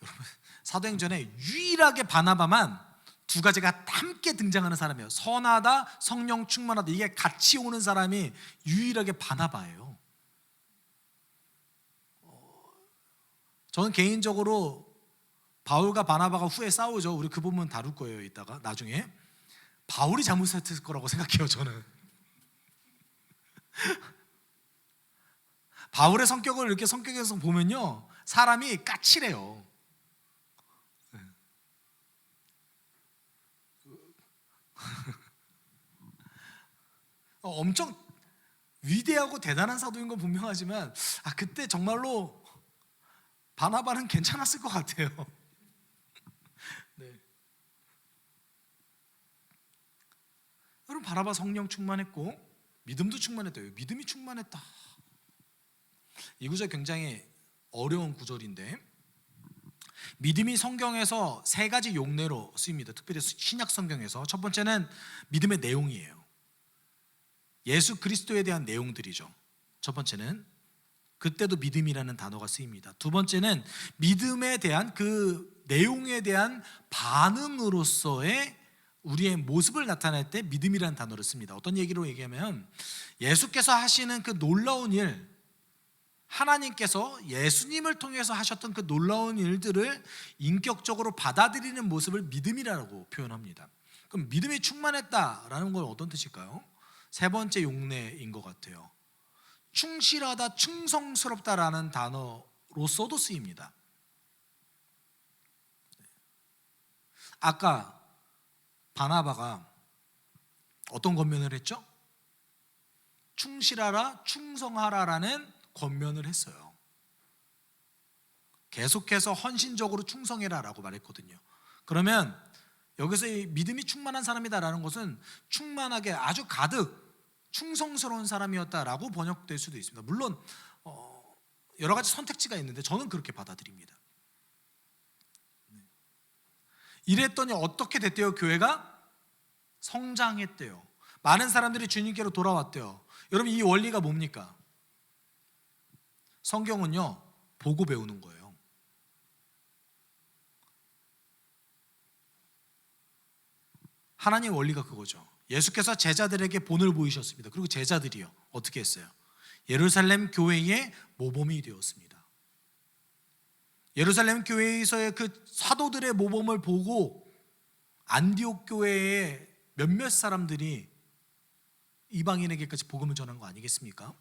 여러분, 사도행전에 유일하게 바나바만 두 가지가 함께 등장하는 사람이에요. 선하다, 성령 충만하다, 이게 같이 오는 사람이 유일하게 바나바예요. 저는 개인적으로 바울과 바나바가 후에 싸우죠. 우리 그 부분 다룰 거예요. 이따가 나중에. 바울이 잘못했을 거라고 생각해요. 저는. 바울의 성격을 이렇게 성격에서 보면요, 사람이 까칠해요. 엄청 위대하고 대단한 사도인 건 분명하지만 그때 정말로 바나바는 괜찮았을 것 같아요. 네. 여러분, 바나바 성령 충만했고 믿음도 충만했대요. 믿음이 충만했다. 이 구절 굉장히 어려운 구절인데, 믿음이 성경에서 세 가지 용례로 쓰입니다. 특별히 신약 성경에서. 첫 번째는 믿음의 내용이에요. 예수 그리스도에 대한 내용들이죠. 첫 번째는 그때도 믿음이라는 단어가 쓰입니다. 두 번째는 믿음에 대한 그 내용에 대한 반응으로서의 우리의 모습을 나타낼 때 믿음이라는 단어를 씁니다. 어떤 얘기로 얘기하면, 예수께서 하시는 그 놀라운 일, 하나님께서 예수님을 통해서 하셨던 그 놀라운 일들을 인격적으로 받아들이는 모습을 믿음이라고 표현합니다. 그럼 믿음이 충만했다라는 건 어떤 뜻일까요? 세 번째 용례인 것 같아요. 충실하다, 충성스럽다라는 단어로서도 쓰입니다. 아까 바나바가 어떤 권면을 했죠? 충실하라, 충성하라라는 권면을 했어요. 계속해서 헌신적으로 충성해라라고 말했거든요. 그러면 여기서 이 믿음이 충만한 사람이다라는 것은 충만하게 아주 가득 충성스러운 사람이었다라고 번역될 수도 있습니다. 물론 여러 가지 선택지가 있는데 저는 그렇게 받아들입니다. 이랬더니 어떻게 됐대요? 교회가 성장했대요. 많은 사람들이 주님께로 돌아왔대요. 여러분, 이 원리가 뭡니까? 성경은요, 보고 배우는 거예요. 하나님의 원리가 그거죠. 예수께서 제자들에게 본을 보이셨습니다. 그리고 제자들이요, 어떻게 했어요? 예루살렘 교회의 모범이 되었습니다. 예루살렘 교회에서의 그 사도들의 모범을 보고 안디옥 교회의 몇몇 사람들이 이방인에게까지 복음을 전한 거 아니겠습니까?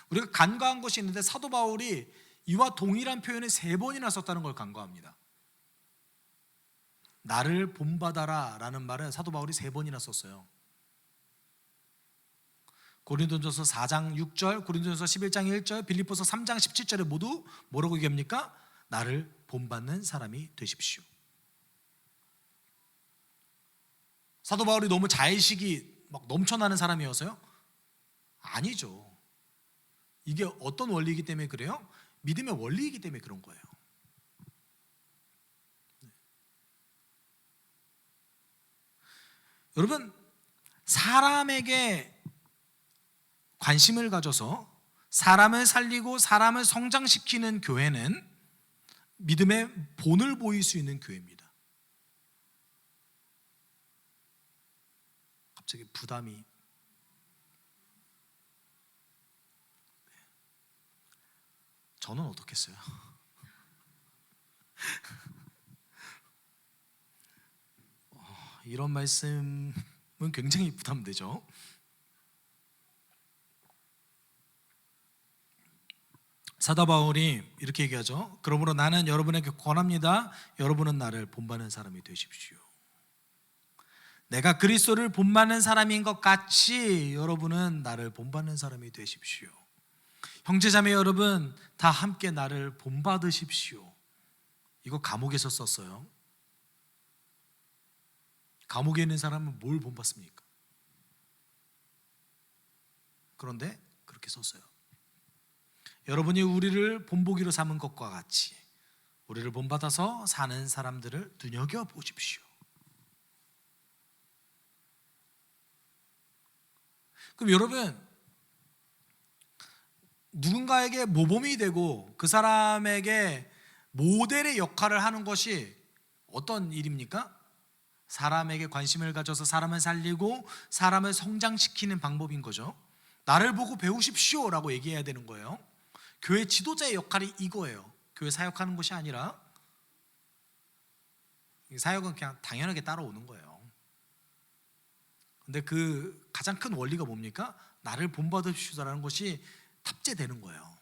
우리가 간과한 것이 있는데, 사도 바울이 이와 동일한 표현을 3번이나 썼다는 걸 간과합니다. 나를 본받아라 라는 말을 사도 바울이 3번이나 썼어요. 고린도전서 4장 6절, 고린도전서 11장 1절, 빌립보서 3장 17절에 모두 뭐라고 얘기합니까? 나를 본받는 사람이 되십시오. 사도 바울이 너무 자의식이 막 넘쳐나는 사람이어서요? 아니죠. 이게 어떤 원리이기 때문에 그래요? 믿음의 원리이기 때문에 그런 거예요. 여러분, 사람에게 관심을 가져서 사람을 살리고 사람을 성장시키는 교회는 믿음의 본을 보일 수 있는 교회입니다. 갑자기 부담이. 저는 어떻겠어요? 이런 말씀은 굉장히 부담되죠. 사도 바울이 이렇게 얘기하죠. 그러므로 나는 여러분에게 권합니다. 여러분은 나를 본받는 사람이 되십시오. 내가 그리스도를 본받는 사람인 것 같이 여러분은 나를 본받는 사람이 되십시오. 형제자매 여러분, 다 함께 나를 본받으십시오. 이거 감옥에서 썼어요. 감옥에 있는 사람은 뭘 본받습니까? 그런데 그렇게 썼어요. 여러분이 우리를 본보기로 삼은 것과 같이 우리를 본받아서 사는 사람들을 눈여겨보십시오. 그럼 여러분, 누군가에게 모범이 되고 그 사람에게 모델의 역할을 하는 것이 어떤 일입니까? 사람에게 관심을 가져서 사람을 살리고 사람을 성장시키는 방법인 거죠. 나를 보고 배우십시오 라고 얘기해야 되는 거예요. 교회 지도자의 역할이 이거예요. 교회 사역하는 것이 아니라, 사역은 그냥 당연하게 따라오는 거예요. 근데 그 가장 큰 원리가 뭡니까? 나를 본받으십시오라는 것이 탑재되는 거예요.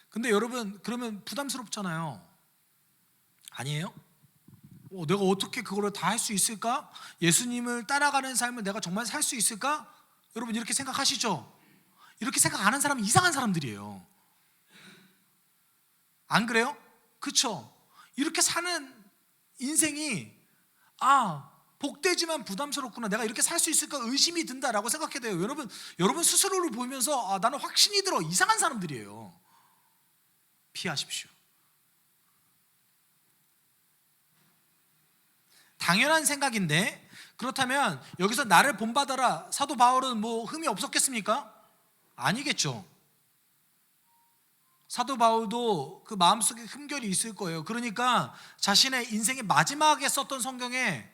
근데 여러분, 그러면 부담스럽잖아요. 아니에요? 내가 어떻게 그거를 다 할 수 있을까? 예수님을 따라가는 삶을 내가 정말 살 수 있을까? 여러분, 이렇게 생각하시죠? 이렇게 생각 안 하는 사람은 이상한 사람들이에요. 안 그래요? 그렇죠? 이렇게 사는 인생이 복되지만 부담스럽구나, 내가 이렇게 살 수 있을까 의심이 든다라고 생각해야 돼요. 여러분 스스로를 보면서 나는 확신이 들어. 이상한 사람들이에요. 피하십시오. 당연한 생각인데, 그렇다면 여기서 나를 본받아라, 사도 바울은 뭐 흠이 없었겠습니까? 아니겠죠. 사도 바울도 그 마음속에 흠결이 있을 거예요. 그러니까 자신의 인생의 마지막에 썼던 성경에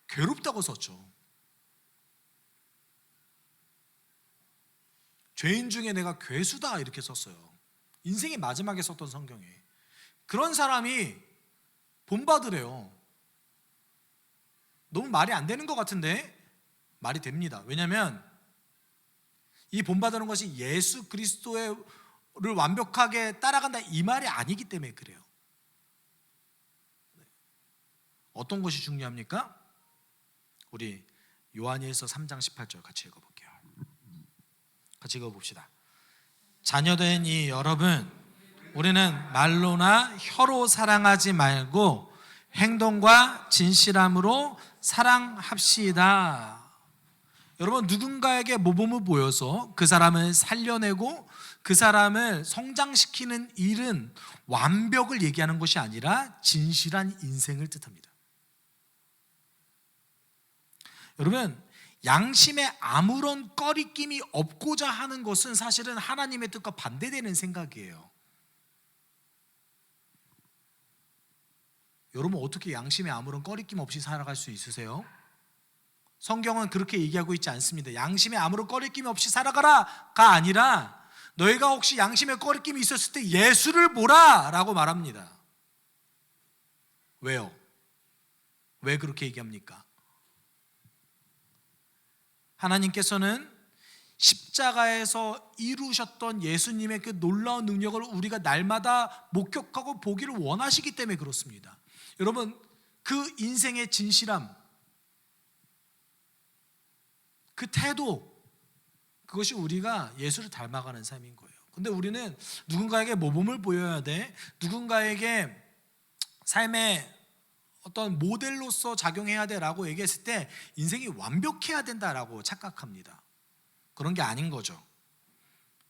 괴롭다고 썼죠. 죄인 중에 내가 괴수다 이렇게 썼어요. 인생의 마지막에 썼던 성경에. 그런 사람이 본받으래요. 너무 말이 안 되는 것 같은데 말이 됩니다. 왜냐하면 이 본받는 것이 예수 그리스도를 완벽하게 따라간다 이 말이 아니기 때문에 그래요. 어떤 것이 중요합니까? 우리 요한일서 3장 18절 같이 읽어볼게요. 같이 읽어봅시다. 자녀된 이 여러분, 우리는 말로나 혀로 사랑하지 말고 행동과 진실함으로 사랑합시다. 여러분, 누군가에게 모범을 보여서 그 사람을 살려내고 그 사람을 성장시키는 일은 완벽을 얘기하는 것이 아니라 진실한 인생을 뜻합니다. 여러분, 양심에 아무런 꺼리낌이 없고자 하는 것은 사실은 하나님의 뜻과 반대되는 생각이에요. 여러분, 어떻게 양심에 아무런 꺼리낌 없이 살아갈 수 있으세요? 성경은 그렇게 얘기하고 있지 않습니다. 양심에 아무런 꺼리낌 없이 살아가라가 아니라 너희가 혹시 양심에 꺼리낌이 있었을 때 예수를 보라 라고 말합니다. 왜요? 왜 그렇게 얘기합니까? 하나님께서는 십자가에서 이루셨던 예수님의 그 놀라운 능력을 우리가 날마다 목격하고 보기를 원하시기 때문에 그렇습니다. 여러분, 그 인생의 진실함, 그 태도, 그것이 우리가 예수를 닮아가는 삶인 거예요. 근데 우리는 누군가에게 모범을 보여야 돼, 누군가에게 삶의 어떤 모델로서 작용해야 돼라고 얘기했을 때 인생이 완벽해야 된다라고 착각합니다. 그런 게 아닌 거죠.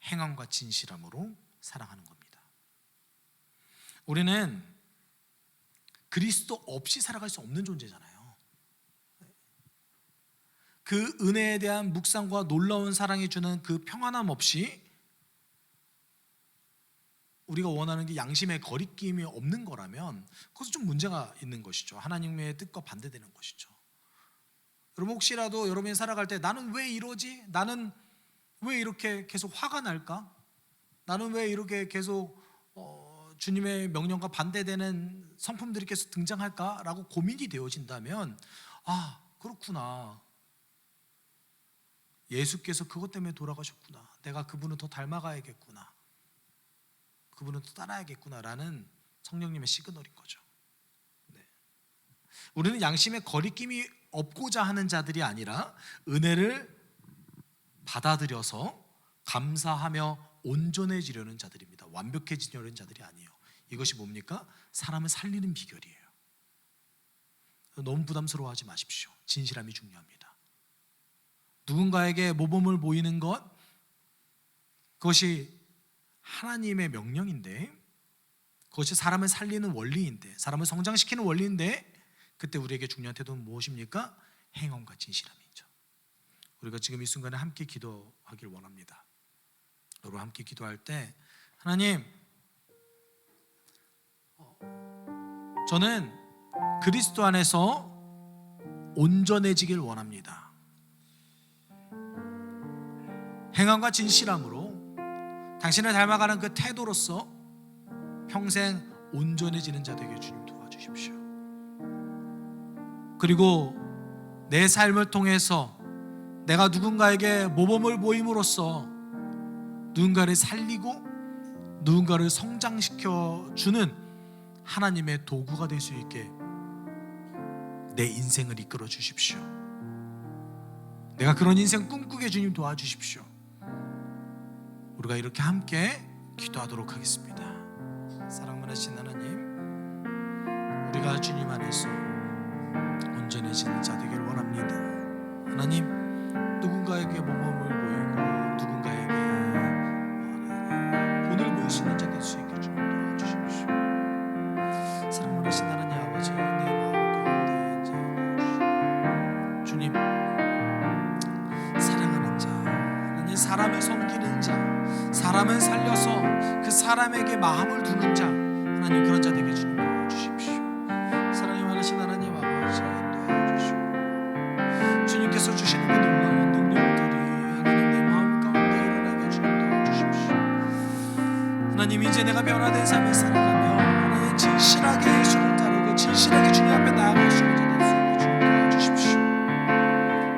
행함과 진실함으로 살아가는 겁니다. 우리는 그리스도 없이 살아갈 수 없는 존재잖아요. 그 은혜에 대한 묵상과 놀라운 사랑이 주는 그 평안함 없이 우리가 원하는 게 양심의 거리낌이 없는 거라면 그것은 좀 문제가 있는 것이죠. 하나님의 뜻과 반대되는 것이죠. 여러분, 혹시라도 여러분이 살아갈 때 나는 왜 이러지? 나는 왜 이렇게 계속 화가 날까? 나는 왜 이렇게 계속 주님의 명령과 반대되는 성품들이 계속 등장할까? 라고 고민이 되어진다면, 아, 그렇구나, 예수께서 그것 때문에 돌아가셨구나, 내가 그분을 더 닮아가야겠구나, 그분을 또 따라야겠구나 라는 성령님의 시그널인 거죠. 네. 우리는 양심에 거리낌이 없고자 하는 자들이 아니라 은혜를 받아들여서 감사하며 온전해지려는 자들입니다. 완벽해지려는 자들이 아니에요. 이것이 뭡니까? 사람을 살리는 비결이에요. 너무 부담스러워하지 마십시오. 진실함이 중요합니다. 누군가에게 모범을 보이는 것, 그것이 하나님의 명령인데, 그것이 사람을 살리는 원리인데, 사람을 성장시키는 원리인데, 그때 우리에게 중요한 태도는 무엇입니까? 행함과 진실함이죠. 우리가 지금 이 순간에 함께 기도하길 원합니다. 여러분, 함께 기도할 때 하나님, 저는 그리스도 안에서 온전해지길 원합니다. 행함과 진실함으로 당신을 닮아가는 그 태도로서 평생 온전해지는 자 되게 주님 도와주십시오. 그리고 내 삶을 통해서 내가 누군가에게 모범을 보임으로써 누군가를 살리고 누군가를 성장시켜 주는 하나님의 도구가 될 수 있게 내 인생을 이끌어 주십시오. 내가 그런 인생 꿈꾸게 주님 도와주십시오. 우리가 이렇게 함께 기도하도록 하겠습니다. 사랑 많으신 하나님, 우리가 주님 안에서 온전해지는 자 되길 원합니다. 하나님, 누군가에게 모범을 보이고 누군가에게 본을 보일 수 있는 자 될 수 있게 주님 도와주십시오. 사랑 많으신 하나님 아버지, 내 마음 가운데 주님, 사랑하는 자, 하나님, 사람을 섬기는 자, 사람을 살려서 그 사람에게 마음을 두는 자, 하나님, 그런 자 되게 주님 도와주십시오. 사랑이 많으신 하나님 아버지, 도와주시고 주님께서 주시는 그 놀라운 능력들이 하나님 내 마음 가운데 일어나게 주님 도와주십시오. 하나님, 이제 내가 변화된 삶을 살아가며 하나님 진실하게 예수를 따르고 진실하게 주님 앞에 나아갈 수 있는 자 될 수 있게 주님 도와주십시오.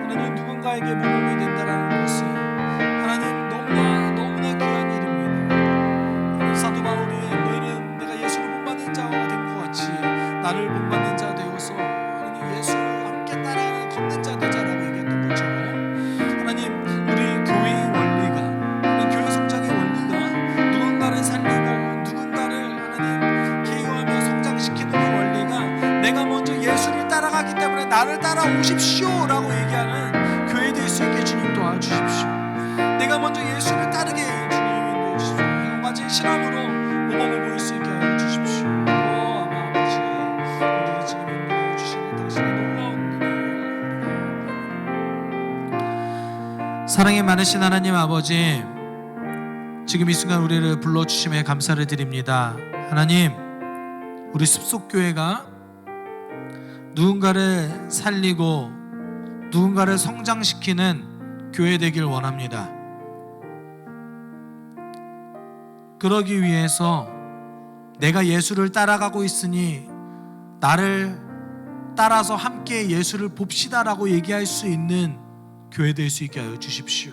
하나님, 누군가에게 모범이 된다라는 것은 하나님 너무나 귀한 일입니다. 사도 바울이 너희는 내가 예수를 본받는 자가 된 것 같이 나를 본받는 자 되어서 하나님 예수와 함께 따라가는 걷는 자 되자라고 얘기했던 것처럼, 하나님, 우리 교회의 원리가, 우리 교회 성장의 원리가 누군가를 살리고 누군가를 하나님 개유하며 성장시키는 그 원리가 내가 먼저 예수를 따라가기 때문에 나를 따라오십시오라고 얘기하는 교회 될 수 있게 주님 도와주십시오. 내가 먼저 예수를 따르게 주님 인도해 주십시오. 행함과 진실함으로 모범을 보일 수 있게 하여 주십시오. 아버지, 우리를 지금 인도해 주시는 당신의 놀라운 은혜를 사랑이 많으신 하나님 아버지, 지금 이 순간 우리를 불러주심에 감사를 드립니다. 하나님, 우리 습속교회가 누군가를 살리고 누군가를 성장시키는 교회 되길 원합니다. 그러기 위해서 내가 예수를 따라가고 있으니 나를 따라서 함께 예수를 봅시다라고 얘기할 수 있는 교회 될 수 있게 하여 주십시오.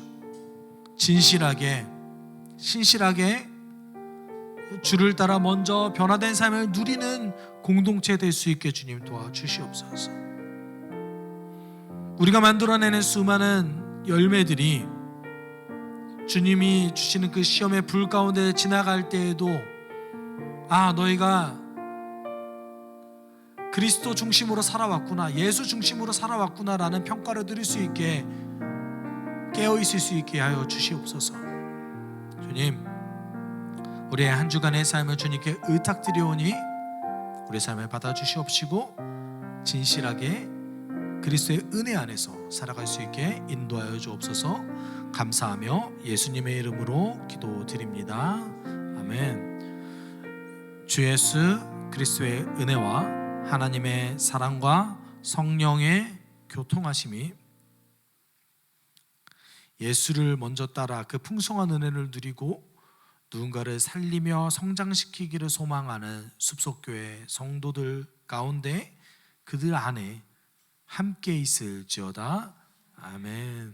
진실하게 신실하게 주를 따라 먼저 변화된 삶을 누리는 공동체 될 수 있게 주님 도와주시옵소서. 우리가 만들어내는 수많은 열매들이 주님이 주시는 그 시험의 불 가운데 지나갈 때에도 너희가 그리스도 중심으로 살아왔구나, 예수 중심으로 살아왔구나 라는 평가를 드릴 수 있게 깨어있을 수 있게 하여 주시옵소서. 주님, 우리의 한 주간의 삶을 주님께 의탁드리오니 우리의 삶을 받아주시옵시고 진실하게 그리스도의 은혜 안에서 살아갈 수 있게 인도하여 주옵소서. 감사하며 예수님의 이름으로 기도드립니다. 아멘. 주 예수 그리스도의 은혜와 하나님의 사랑과 성령의 교통하심이 예수를 먼저 따라 그 풍성한 은혜를 누리고 누군가를 살리며 성장시키기를 소망하는 숲속교회 성도들 가운데 그들 안에 함께 있을지어다. 아멘.